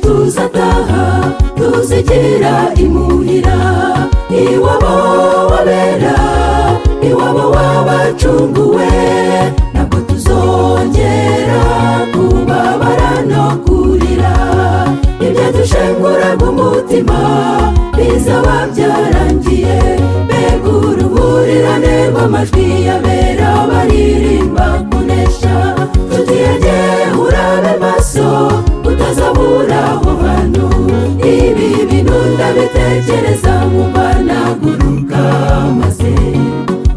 tuzataha tuzigera imuhira iwabo wabera iwabo wabacunguwe ntabwo tuzongera kubabara no kurira ibyadushenguraga umutima bizaba byarangiye mbega uruhurirane rw'amajwi yabera baririmba kunesha tutiyege urabe maso utazabura aho hantu ibi bintu ndabitekereza nkumva naguruka maze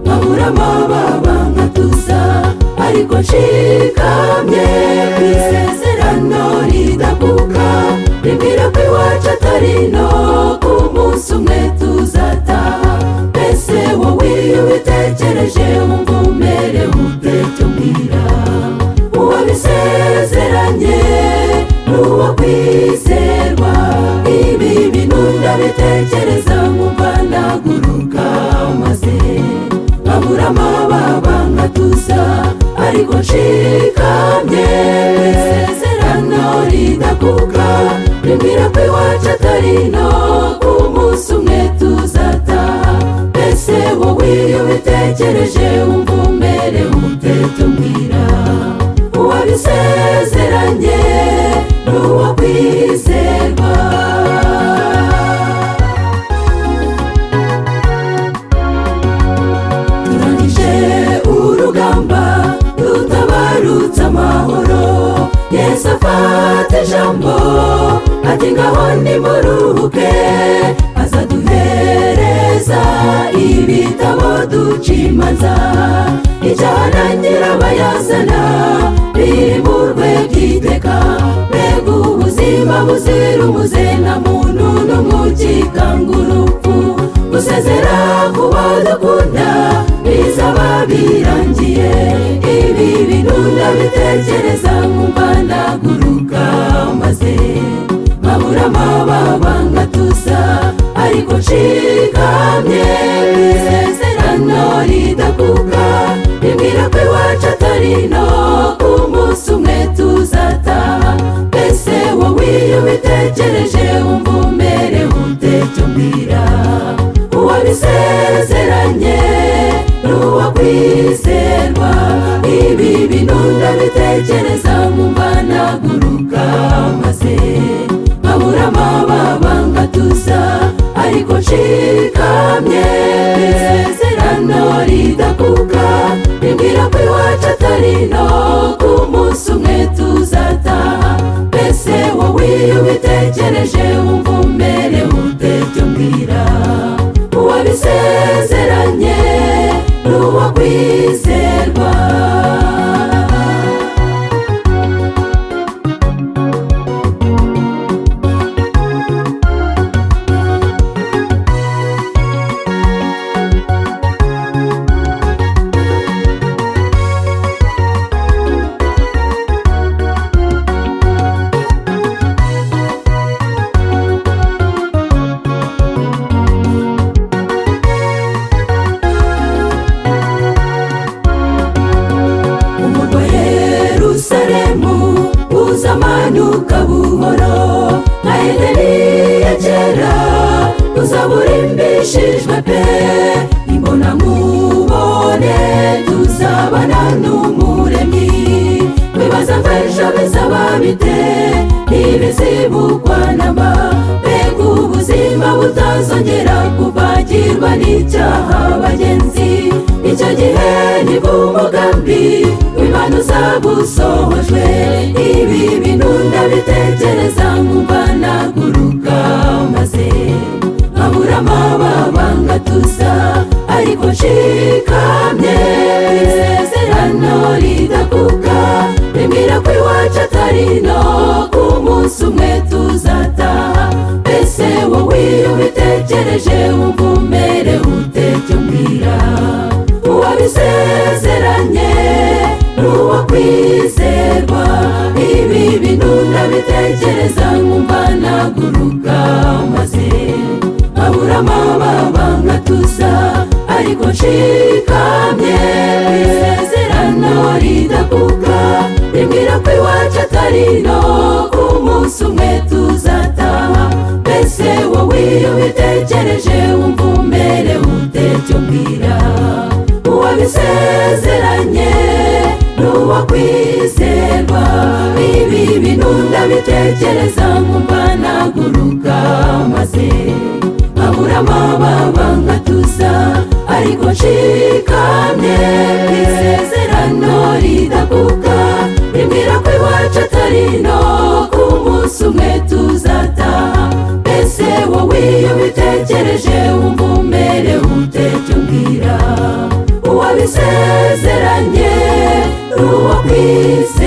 nkabura amababa nkatuza ariko nshikamye ku isezerano ridakuka rimbwira ko iwacu atari no ku munsi umwe tuzataha mbese wowe iyo ubitekereje wumva umerewe ute cyo mbwira uwabisezeranye n'uwo kwizerwa ibi bintu ndabitekereza nkumva naguruka maze nkabura amababa nkatuza ariko nshikamye ku isezerano ridakuka rimbwira ko iwacu atari no ku munsi umwe tuzataha mbese wowe iyo ubitekereje wumva umerewe ute cyo mbwira uwabisezeranye n'uwo kwizerwa turangije urugamba rutabarutse amahoro Yesu afata ijambo ati ngaho nimuruhuke azaduhereza ibitabo duca imanza icyaha na nyirabayazana bimurwe byiteka mbega ubuzima buzira umuze nta muntu n'umwe ukikanga urupfu gusezera ku bo dukunda bizaba birangiye ibi bintu ndabitekereza nkumva naguruka maze nkabura amababa nkatuza ariko nshikamye ku isezerano ridakuka rimbwira ko iwacu atari no ku munsi umwe tuzataha mbese wowe iyo ubitekereje wumva umerewe ute cyo mbwira uwabisezeranye n'uwo kwizerwa ibi bintu ndabitekereza nkumva naguruka maze nkabura amababa nkatuza ariko nshikamye ku isezerano ridakuka rimbwira ko iwacu atari no ku munsi umwe tuzataha mbese wowe iyo ubitekereje wumva umerewe ute cyo mbwira uwabisezeranye n'uwo kwizerwa uzamanuka buhoro nka Edeni ya kera uzaba urimbishijwe pe imbonankubone tuzabana n'umuremyi wibaza ngo ejo bizaba bite ntibizibukwa namba mbega ubuzima butazongera kuvagirwa n'icyaha bagenzi icyo gihe nibwo umugambi w'Imana uzaba usohojwe ibi bintu ndabitekereza nkumva naguruka maze nkabura amababa nkatuza ariko nshikamye ku isezerano ridakuka rimbwira ko iwacu atari no ku munsi umwe tuzataha mbese wowe iyo ubitekereje wumva umerewe ute cyo mbwira uwabisezeranye n'uwo kwizerwa. Ibi bintu ndabitekereza nkumva naguruka, maze nkabura amababa nkatuza, ariko nshikamye isezerano ridakuka rimbwira ko iwacu atari no ku munsi umwe tuzataha. Mbese wowe iyo ubitekereje wumva umerewe ute? Cyo mbwira. Uwabisezeranye n'uwo kwizerwa. Ibi bintu ndabitekereza nkumva naguruka, maze nkabura amababa nkatuza, ariko nshikamye isezerano ridakuka rimbwira ko iwacu atari no ku munsi umwe tuzataha. Mbese wowe iyo ubitekereje wumva umerewe ute? Cyo mbwira. Uwabisezeranye n'uwo kwizerwa.